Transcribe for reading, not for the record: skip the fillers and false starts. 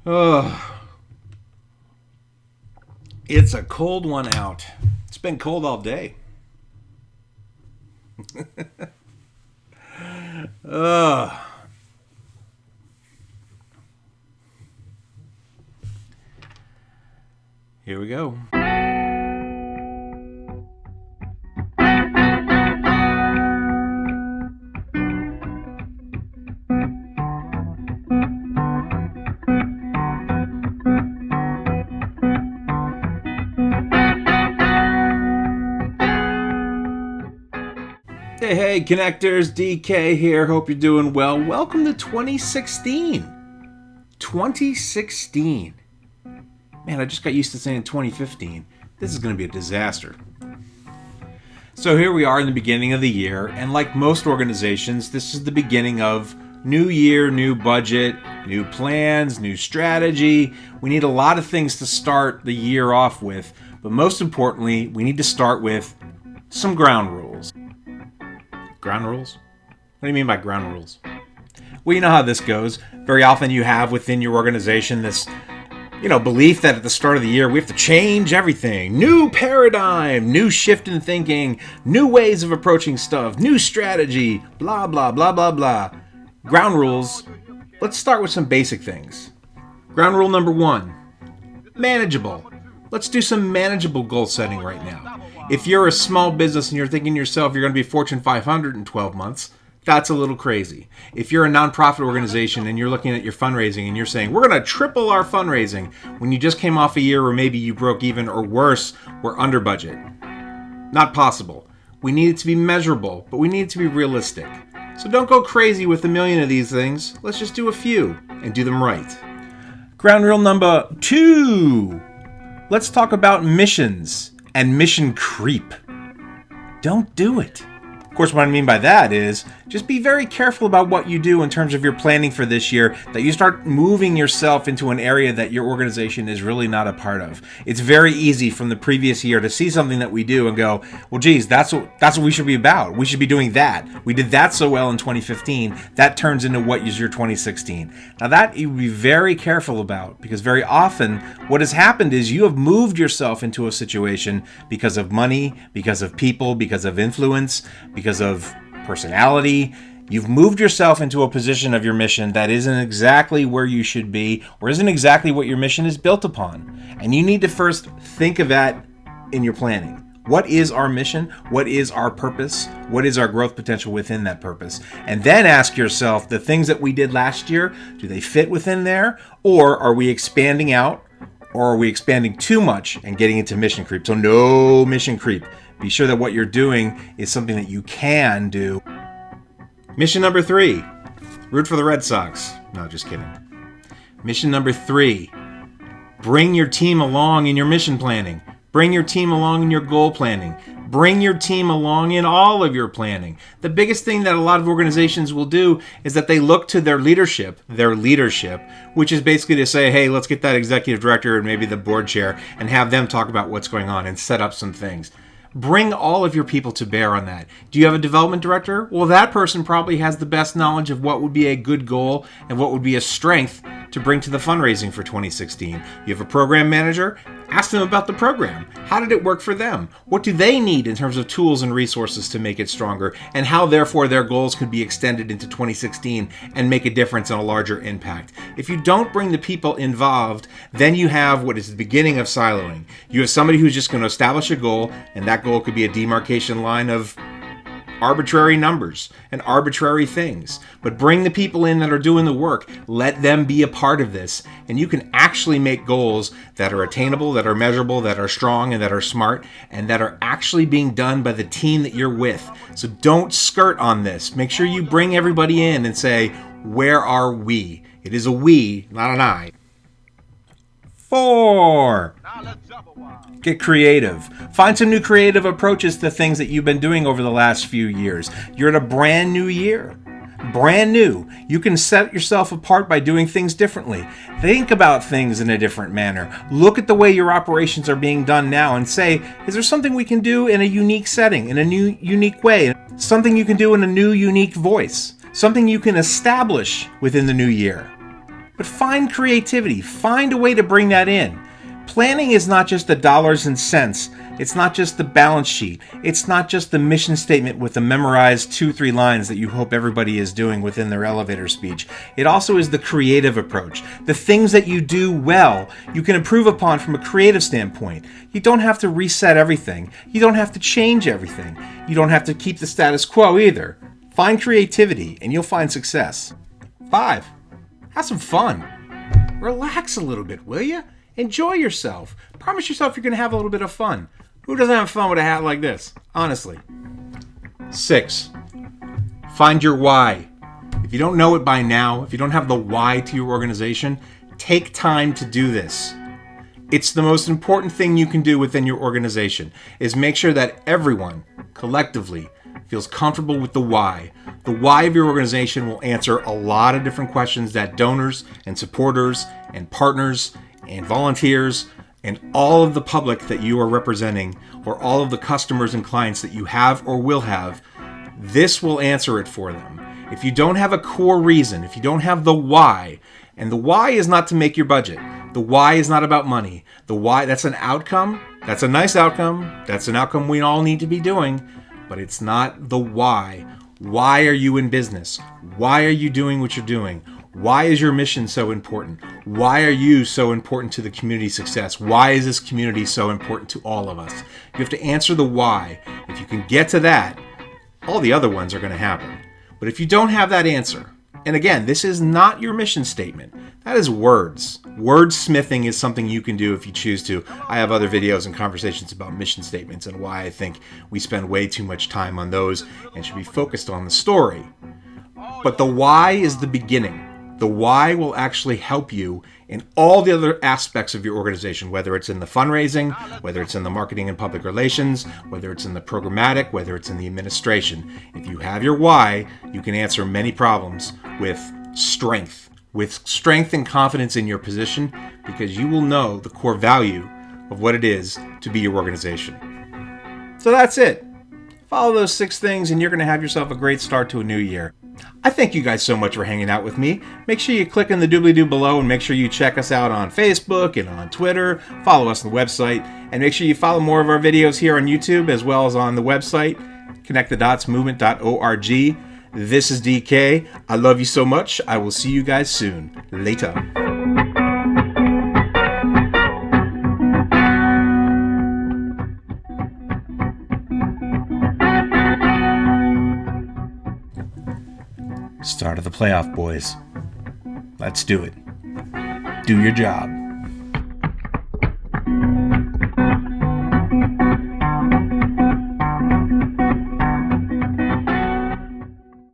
Oh, it's a cold one out. It's been cold all day. Ugh. Here we go. Hey, connectors, DK here. Hope you're doing well. Welcome to 2016. 2016. Man, I just got used to saying 2015. This is going to be a disaster. So here we are in the beginning of the year, and like most organizations, this is the beginning of new year, new budget, new plans, new strategy. We need a lot of things to start the year off with, but most importantly, we need to start with some ground rules. Ground rules? What do you mean by ground rules? Well, you know how this goes. Very often you have within your organization this, belief that at the start of the year we have to change everything. New paradigm, new shift in thinking, new ways of approaching stuff, new strategy, blah, blah, blah, blah, blah. Ground rules. Let's start with some basic things. Ground rule number 1, manageable. Let's do some manageable goal setting right now. If you're a small business and you're thinking to yourself you're going to be Fortune 500 in 12 months, that's a little crazy. If you're a nonprofit organization and you're looking at your fundraising and you're saying, we're going to triple our fundraising when you just came off a year where maybe you broke even or worse, we're under budget. Not possible. We need it to be measurable, but we need it to be realistic. So don't go crazy with a million of these things. Let's just do a few and do them right. Ground rule number 2. Let's talk about missions and mission creep. Don't do it. Of course, what I mean by that is just be very careful about what you do in terms of your planning for this year, that you start moving yourself into an area that your organization is really not a part of. It's very easy from the previous year to see something that we do and go, well, geez, that's what we should be about. We should be doing that. We did that so well in 2015. That turns into what is your 2016. Now that you be very careful about, because very often what has happened is you have moved yourself into a situation because of money, because of people, because of influence, because of personality. You've moved yourself into a position of your mission that isn't exactly where you should be, or isn't exactly what your mission is built upon. And you need to first think of that in your planning. What is our mission? What is our purpose? What is our growth potential within that purpose? And then ask yourself, the things that we did last year, do they fit within there? Or are we expanding out? Or are we expanding too much and getting into mission creep? So no mission creep. Be sure that what you're doing is something that you can do. Mission number 3, root for the Red Sox. No, just kidding. Mission number 3, bring your team along in your mission planning. Bring your team along in your goal planning. Bring your team along in all of your planning. The biggest thing that a lot of organizations will do is that they look to their leadership, which is basically to say, hey, let's get that executive director and maybe the board chair and have them talk about what's going on and set up some things. Bring all of your people to bear on that. Do you have a development director? Well, that person probably has the best knowledge of what would be a good goal and what would be a strength to bring to the fundraising for 2016. You have a program manager? Ask them about the program. How did it work for them? What do they need in terms of tools and resources to make it stronger? And how, therefore, their goals could be extended into 2016 and make a difference and a larger impact. If you don't bring the people involved, then you have what is the beginning of siloing. You have somebody who's just going to establish a goal, and that goal could be a demarcation line of arbitrary numbers and arbitrary things. But bring the people in that are doing the work. Let them be a part of this. And you can actually make goals that are attainable, that are measurable, that are strong, and that are smart, and that are actually being done by the team that you're with. So don't skirt on this. Make sure you bring everybody in and say, where are we? It is a we, not an I. 4. Get creative. Find some new creative approaches to things that you've been doing over the last few years. You're in a brand new year. Brand new. You can set yourself apart by doing things differently. Think about things in a different manner. Look at the way your operations are being done now and say, is there something we can do in a unique setting, in a new, unique way? Something you can do in a new, unique voice. Something you can establish within the new year. But find creativity. Find a way to bring that in. Planning is not just the dollars and cents. It's not just the balance sheet. It's not just the mission statement with the memorized 2-3 lines that you hope everybody is doing within their elevator speech. It also is the creative approach. The things that you do well, you can improve upon from a creative standpoint. You don't have to reset everything. You don't have to change everything. You don't have to keep the status quo either. Find creativity and you'll find success. 5. Have some fun. Relax a little bit, will you? Enjoy yourself. Promise yourself you're going to have a little bit of fun. Who doesn't have fun with a hat like this? Honestly. 6. Find your why. If you don't know it by now, if you don't have the why to your organization, take time to do this. It's the most important thing you can do within your organization, is make sure that everyone, collectively, feels comfortable with the why. The why of your organization will answer a lot of different questions that donors and supporters and partners and volunteers and all of the public that you are representing, or all of the customers and clients that you have or will have, this will answer it for them. If you don't have a core reason, if you don't have the why, and the why is not to make your budget. The why is not about money. The why, that's an outcome. That's a nice outcome. That's an outcome we all need to be doing, but it's not the why. Why are you in business? Why are you doing what you're doing? Why is your mission so important? Why are you so important to the community success? Why is this community so important to all of us? You have to answer the why. If you can get to that, all the other ones are going to happen. But if you don't have that answer, and again, this is not your mission statement. That is words. Wordsmithing is something you can do if you choose to. I have other videos and conversations about mission statements and why I think we spend way too much time on those and should be focused on the story. But the why is the beginning. The why will actually help you in all the other aspects of your organization, whether it's in the fundraising, whether it's in the marketing and public relations, whether it's in the programmatic, whether it's in the administration. If you have your why, you can answer many problems with strength and confidence in your position, because you will know the core value of what it is to be your organization. So that's it. Follow those 6 things and you're going to have yourself a great start to a new year. I thank you guys so much for hanging out with me. Make sure you click on the doobly-doo below and make sure you check us out on Facebook and on Twitter. Follow us on the website. And make sure you follow more of our videos here on YouTube as well as on the website, connectthedotsmovement.org. This is DK. I love you so much. I will see you guys soon. Later. Start of the playoff, boys. Let's do it. Do your job.